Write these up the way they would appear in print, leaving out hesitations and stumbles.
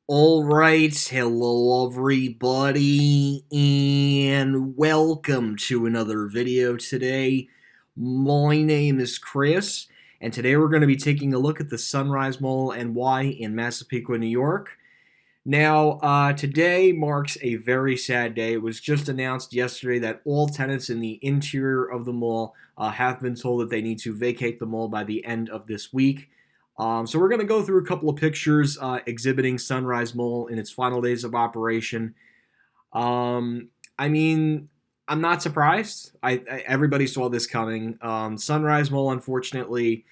All right, hello everybody, and welcome to another video today. My name is Chris, and today we're going to be taking a look at the Sunrise Mall NY in Massapequa, New York. Now, today marks a very sad day. It was just announced yesterday that all tenants in the interior of the mall have been told that they need to vacate the mall by the end of this week. So we're going to go through a couple of pictures exhibiting Sunrise Mall in its final days of operation. I mean, I'm not surprised. Everybody saw this coming. Sunrise Mall, unfortunately,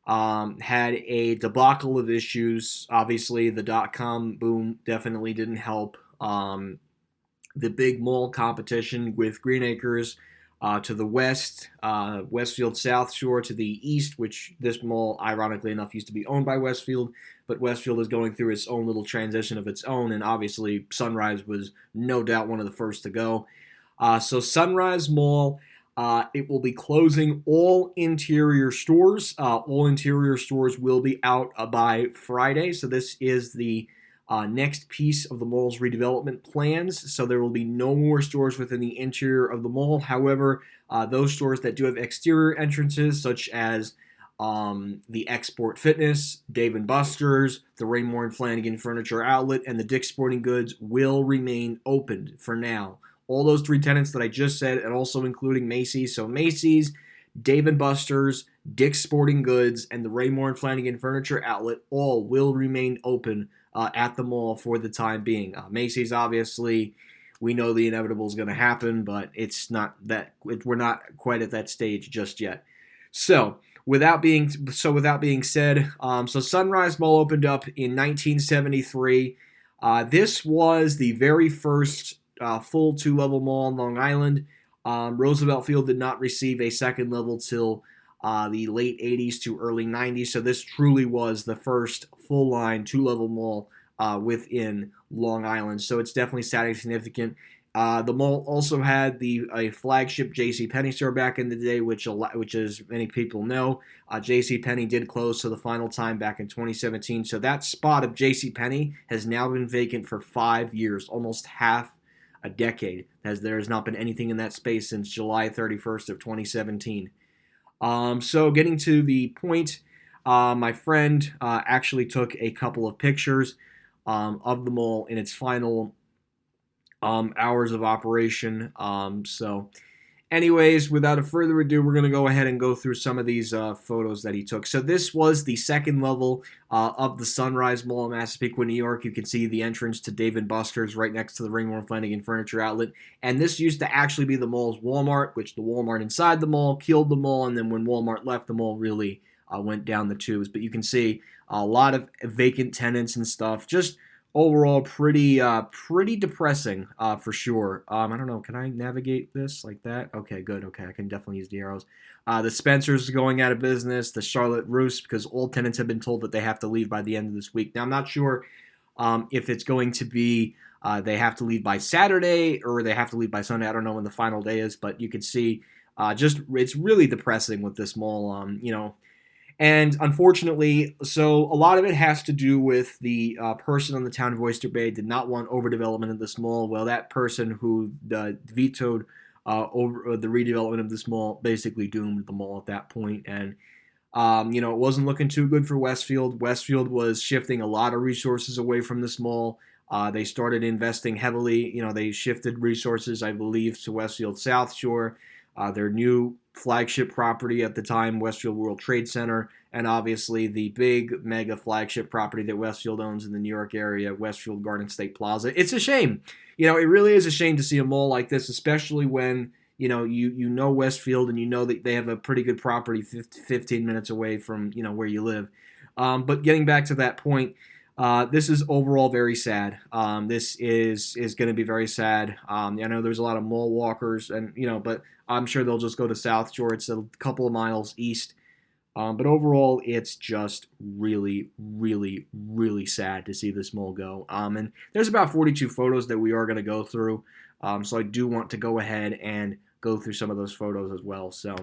had a debacle of issues. Obviously, the dot-com boom definitely didn't help. The big mall competition with Green Acres to the west, Westfield South Shore to the east, which this mall, ironically enough, used to be owned by Westfield, but Westfield is going through its own little transition of its own, and obviously Sunrise was no doubt one of the first to go. So Sunrise Mall, it will be closing all interior stores. All interior stores will be out by Friday. So this is the next piece of the mall's redevelopment plans. So there will be no more stores within the interior of the mall. However, those stores that do have exterior entrances, such as the Export Fitness, Dave & Buster's, the Raymore and Flanigan Furniture Outlet, and the Dick's Sporting Goods will remain open for now. All those three tenants that I just said, and also including Macy's. So Macy's, Dave & Buster's, Dick's Sporting Goods, and the Raymore and Flanigan Furniture Outlet all will remain open at the mall for the time being. Macy's, obviously, we know the inevitable is going to happen, but it's not that we're not quite at that stage just yet. So without being said, so Sunrise Mall opened up in 1973. This was the very first full two-level mall on Long Island. Roosevelt Field did not receive a second level till the late 80s to early 90s, so this truly was the first full-line two-level mall within Long Island, so it's definitely static significant. The mall also had a flagship JCPenney store back in the day, which as many people know, JCPenney did close for the final time back in 2017. So that spot of JCPenney has now been vacant for 5 years, almost half a decade, as there has not been anything in that space since July 31st of 2017. So getting to the point, my friend actually took a couple of pictures of the mall in its final hours of operation. So anyways, without a further ado, we're going to go ahead and go through some of these photos that he took. So this was the second level of the Sunrise Mall in Massapequa, New York. You can see the entrance to Dave & Buster's right next to the Raymore and Flanigan Furniture Outlet. And this used to actually be the mall's Walmart, which the Walmart inside the mall killed the mall. And then when Walmart left, the mall really went down the tubes. But you can see a lot of vacant tenants and stuff. Just overall pretty depressing for sure. I don't know, can I navigate this like that? Okay, good. Okay, I can definitely use the arrows. The Spencer's going out of business, the Charlotte Russe, because all tenants have been told that they have to leave by the end of this week. Now, I'm not sure if it's going to be they have to leave by Saturday or they have to leave by Sunday. I don't know when the final day is, but you can see just it's really depressing with this mall. And unfortunately, so a lot of it has to do with the person on the town of Oyster Bay did not want overdevelopment of this mall. Well, that person who vetoed over the redevelopment of this mall basically doomed the mall at that point. And, it wasn't looking too good for Westfield. Westfield was shifting a lot of resources away from this mall. They started investing heavily. They shifted resources, I believe, to Westfield South Shore. Their new flagship property at the time, Westfield World Trade Center, and obviously the big mega flagship property that Westfield owns in the New York area, Westfield Garden State Plaza. It's a shame. It really is a shame to see a mall like this, especially when you know Westfield and you know that they have a pretty good property 15 minutes away from where you live. But getting back to that point, this is overall very sad. This is going to be very sad. I know there's a lot of mall walkers, and but I'm sure they'll just go to South Shore. It's a couple of miles east. But overall, it's just really, really, really sad to see this mall go. And there's about 42 photos that we are going to go through. So I do want to go ahead and go through some of those photos as well. So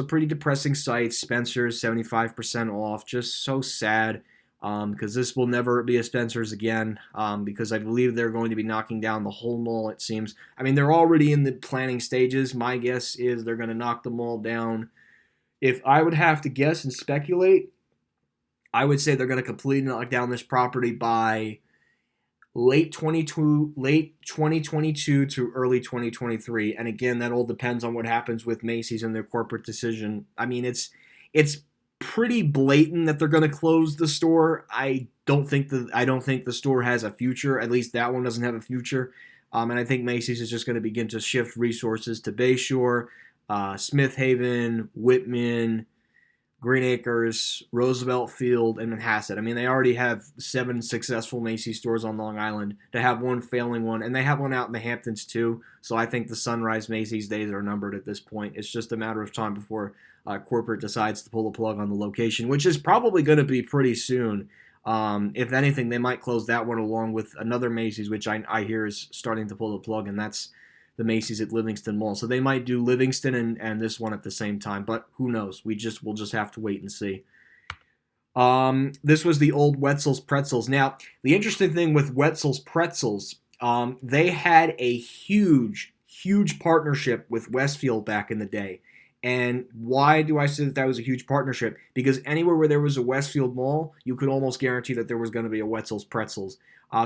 pretty depressing sights. Spencer's 75% off. Just so sad because this will never be a Spencer's again, because I believe they're going to be knocking down the whole mall, it seems. I mean, they're already in the planning stages. My guess is they're going to knock the mall down. If I would have to guess and speculate, I would say they're going to completely knock down this property by late 2022 to early 2023. And again, that all depends on what happens with Macy's and their corporate decision. I mean, it's pretty blatant that they're going to close the store. I don't think the store has a future. At least that one doesn't have a future. And I think Macy's is just going to begin to shift resources to Bayshore, Smith Haven, Whitman, Green Acres, Roosevelt Field, and Manhasset. I mean, they already have 7 successful Macy's stores on Long Island. To have one failing one, and they have one out in the Hamptons too. So I think the Sunrise Macy's days are numbered at this point. It's just a matter of time before corporate decides to pull the plug on the location, which is probably going to be pretty soon. If anything, they might close that one along with another Macy's, which I hear is starting to pull the plug, and that's the Macy's at Livingston Mall. So they might do Livingston and this one at the same time, but who knows? We'll just have to wait and see. This was the old Wetzel's Pretzels. Now, the interesting thing with Wetzel's Pretzels, they had a huge partnership with Westfield back in the day. And why do I say that was a huge partnership? Because anywhere where there was a Westfield mall, you could almost guarantee that there was going to be a Wetzel's Pretzels.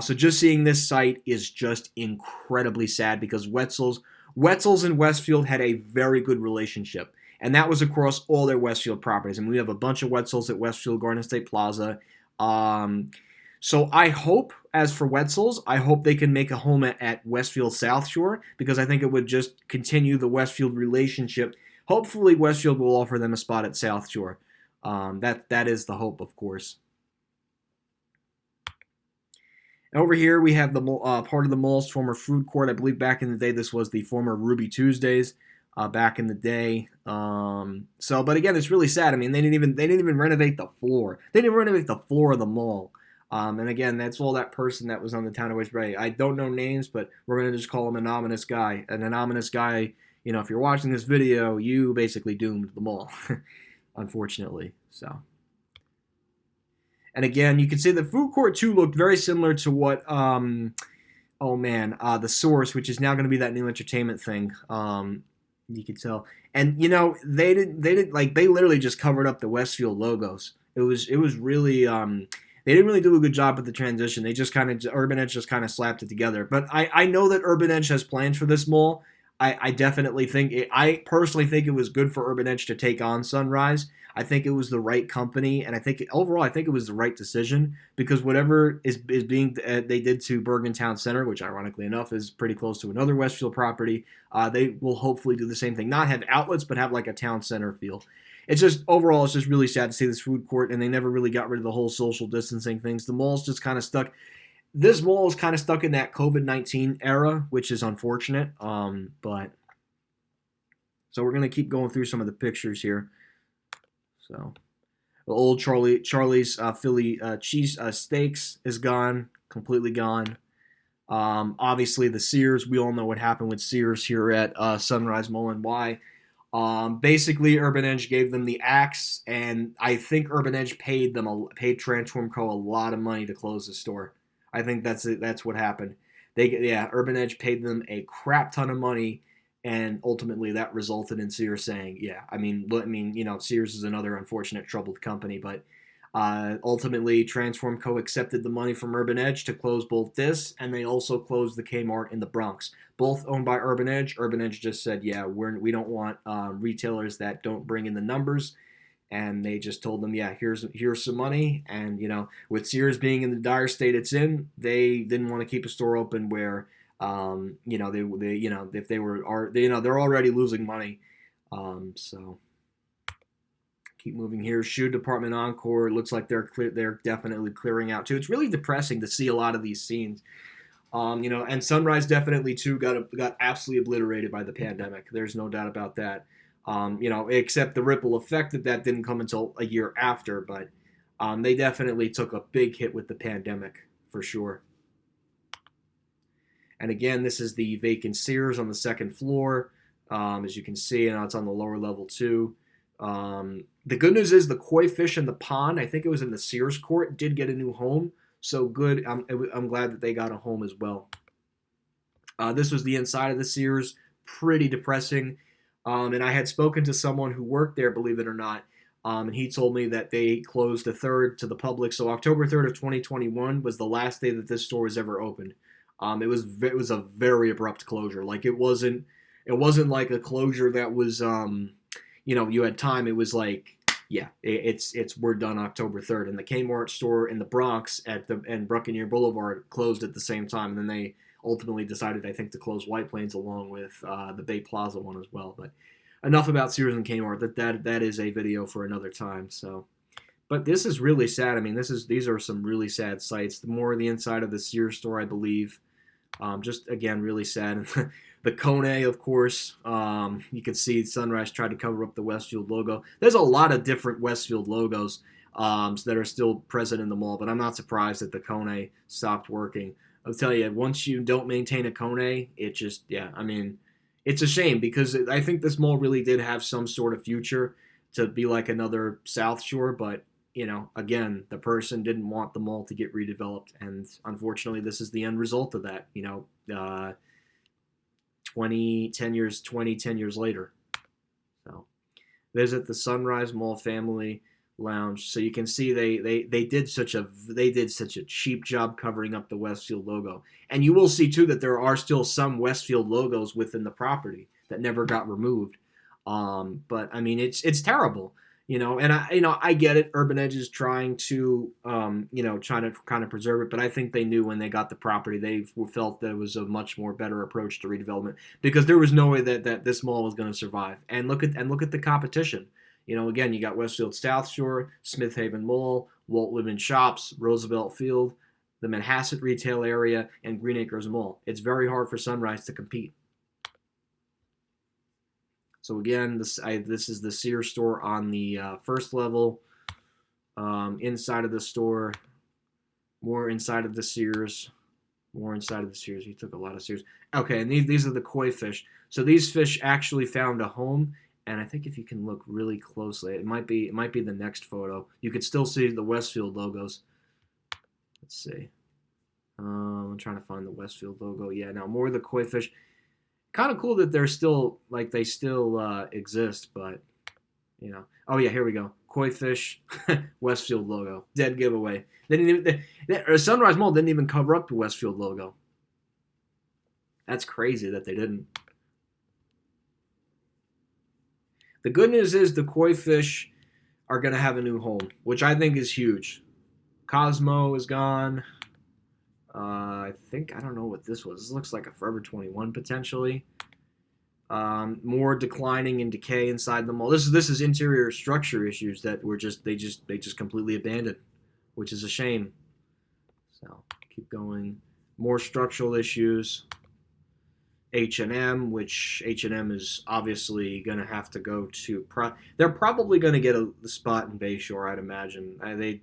So just seeing this site is just incredibly sad because Wetzel's and Westfield had a very good relationship. And that was across all their Westfield properties. And we have a bunch of Wetzel's at Westfield Garden State Plaza. So I hope, as for Wetzel's, I hope they can make a home at Westfield South Shore because I think it would just continue the Westfield relationship. Hopefully Westfield will offer them a spot at South Shore. That is the hope, of course. Over here we have the part of the mall's former food court. I believe back in the day this was the former Ruby Tuesdays. Back in the day, but again, it's really sad. I mean, they didn't even renovate the floor. They didn't renovate the floor of the mall. And again, that's all that person that was on the Town of West Bay. I don't know names, but we're gonna just call him an ominous guy. An anonymous guy. You know, if you're watching this video, you basically doomed the mall, unfortunately. So. And again, you can see the food court too looked very similar to what, the Source, which is now going to be that new entertainment thing. You could tell, and you know they literally just covered up the Westfield logos. It was really they didn't really do a good job with the transition. They just Urban Edge just kind of slapped it together. But I know that Urban Edge has plans for this mall. I definitely think I personally think it was good for Urban Edge to take on Sunrise. I think it was the right company, and overall I think it was the right decision because whatever is being they did to Bergen Town Center, which ironically enough is pretty close to another Westfield property, they will hopefully do the same thing. Not have outlets, but have like a town center feel. It's just really sad to see this food court, and they never really got rid of the whole social distancing things. The mall's just kind of stuck. This mall is kind of stuck in that COVID-19 era, which is unfortunate. But so we're gonna keep going through some of the pictures here. So the old Charlie's Philly cheese steaks is gone, completely gone. Obviously the Sears, we all know what happened with Sears here at Sunrise Mall and why. Basically, Urban Edge gave them the axe, and I think Urban Edge paid Transform Co. a lot of money to close the store. I think that's it. That's what happened. Urban Edge paid them a crap ton of money, and ultimately that resulted in Sears saying, "Yeah, I mean, you know, Sears is another unfortunate troubled company, but ultimately Transform Co. accepted the money from Urban Edge to close both this, and they also closed the Kmart in the Bronx, both owned by Urban Edge. Urban Edge just said, "Yeah, we don't want retailers that don't bring in the numbers." And they just told them, yeah, here's some money. And, you know, with Sears being in the dire state it's in, they didn't want to keep a store open where, you know, they you know, if they were, you know, they're already losing money. So keep moving here. Shoe Department Encore. It looks like they're definitely clearing out too. It's really depressing to see a lot of these scenes. You know, and Sunrise definitely too got absolutely obliterated by the pandemic. There's no doubt about that. You know, except the ripple effect that didn't come until a year after, but they definitely took a big hit with the pandemic for sure. And again, this is the vacant Sears on the second floor. As you can see, and it's on the lower level too. The good news is the koi fish in the pond, I think it was in the Sears court, did get a new home. So good. I'm glad that they got a home as well. This was the inside of the Sears. Pretty depressing. And I had spoken to someone who worked there, believe it or not, and he told me that they closed the 3rd to the public. So October 3rd of 2021 was the last day that this store was ever opened. It was a very abrupt closure. Like it wasn't like a closure that was you had time. It was like, yeah, it's we're done October 3rd. And the Kmart store in the Bronx and Buccaneer Boulevard closed at the same time. And then they ultimately decided, I think, to close White Plains along with the Bay Plaza one as well. But enough about Sears and Kmart. That is a video for another time. So, but this is really sad. I mean, these are some really sad sights. The more the inside of the Sears store, I believe. Just again, really sad. The Kone, of course, you can see Sunrise tried to cover up the Westfield logo. There's a lot of different Westfield logos that are still present in the mall, but I'm not surprised that the Kone stopped working. I'll tell you, once you don't maintain a Kone, it just, yeah, I mean, it's a shame because I think this mall really did have some sort of future to be like another South Shore, but again, the person didn't want the mall to get redeveloped, and unfortunately, this is the end result of that. 10 years later. So, visit the Sunrise Mall Family Lounge, so you can see they did such a cheap job covering up the Westfield logo, and you will see too that there are still some Westfield logos within the property that never got removed. But I mean, it's terrible. And I get it. Urban Edge is trying to, trying to kind of preserve it, but I think they knew when they got the property, they felt that it was a much more better approach to redevelopment because there was no way that this mall was going to survive. And look at the competition. Again, you got Westfield South Shore, Smith Haven Mall, Walt Whitman Shops, Roosevelt Field, the Manhasset retail area, and Green Acres Mall. It's very hard for Sunrise to compete. So again, this is the Sears store on the first level. Inside of the store, more inside of the Sears, more inside of the Sears. He took a lot of Sears. Okay, and these are the koi fish. So these fish actually found a home, and I think if you can look really closely, it might be the next photo. You could still see the Westfield logos. Let's see. I'm trying to find the Westfield logo. Yeah, now more of the koi fish. Kind of cool that they're still, they still exist, but, Oh, yeah, here we go. Koi fish, Westfield logo. Dead giveaway. Sunrise Mall didn't even cover up the Westfield logo. That's crazy that they didn't. The good news is the koi fish are going to have a new home, which I think is huge. Cosmo is gone. I don't know what this was. This looks like a Forever 21 potentially. More declining and decay inside the mall. This is interior structure issues that were they just completely abandoned, which is a shame. So keep going. More structural issues. H&M, which H&M is obviously going to have to go to. They're probably going to get the spot in Bayshore, I'd imagine.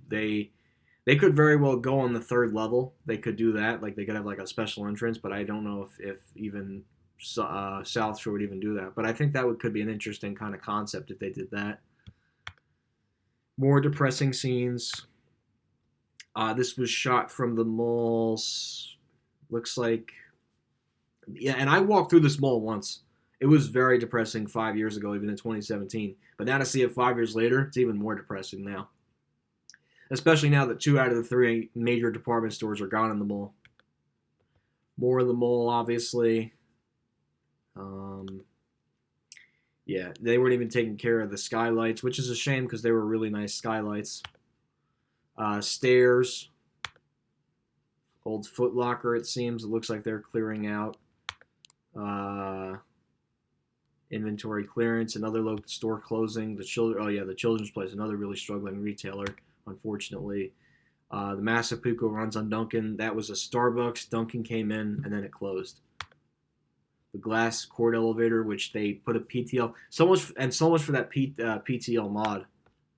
They could very well go on the 3rd level. They could do that. They could have a special entrance, but I don't know if even South Shore would even do that. But I think that could be an interesting kind of concept if they did that. More depressing scenes. This was shot from the malls. Looks like, yeah, and I walked through this mall once. It was very depressing 5 years ago, even in 2017. But now to see it 5 years later, it's even more depressing now. Especially now that 2 out of the 3 major department stores are gone in the mall. More in the mall, obviously. Yeah, they weren't even taking care of the skylights, which is a shame because they were really nice skylights. Stairs. Old Foot Locker, it seems. It looks like they're clearing out. Inventory clearance, another local store closing. The Children's Place, another really struggling retailer. Unfortunately, the Massapequa runs on Duncan. That was a Starbucks. Duncan came in, and then it closed. The glass cord elevator, which they put a PTL. So much for that PTL mod.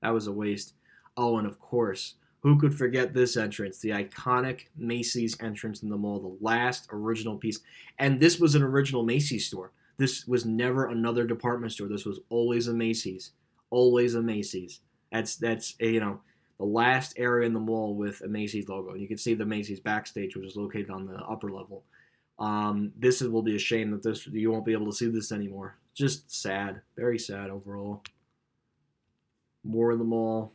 That was a waste. Oh, and of course, who could forget this entrance? The iconic Macy's entrance in the mall, the last original piece. And this was an original Macy's store. This was never another department store. This was always a Macy's. always a Macy's. That's the last area in the mall with a Macy's logo. And you can see the Macy's backstage, which is located on the upper level. This will be a shame that you won't be able to see this anymore. Just sad, very sad overall. More in the mall.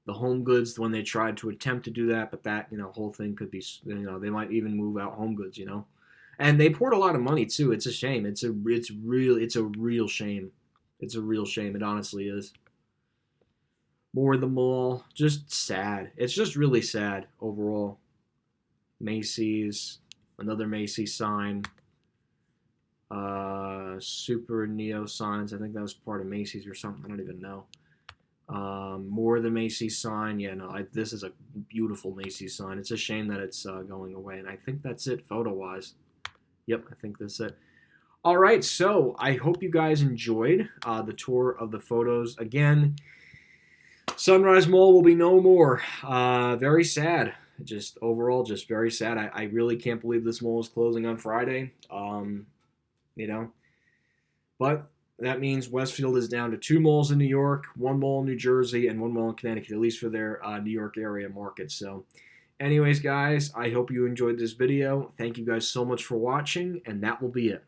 The Home Goods, when they tried to attempt to do that, but that whole thing could be, they might even move out Home Goods, and they poured a lot of money too. It's a shame. It's a real shame. It's a real shame. It honestly is. More in the mall, just sad. It's just really sad overall. Macy's, another Macy's sign. Super Neo signs. I think that was part of Macy's or something. I don't even know. More of the Macy's sign. Yeah, no, this is a beautiful Macy's sign. It's a shame that it's going away. And I think that's it photo-wise. Yep, I think that's it. All right, so I hope you guys enjoyed the tour of the photos. Again, Sunrise Mall will be no more. Very sad. Just overall, just very sad. I really can't believe this mall is closing on Friday. But that means Westfield is down to 2 malls in New York, 1 mall in New Jersey, and 1 mall in Connecticut, at least for their New York area market. So anyways, guys, I hope you enjoyed this video. Thank you guys so much for watching, and that will be it.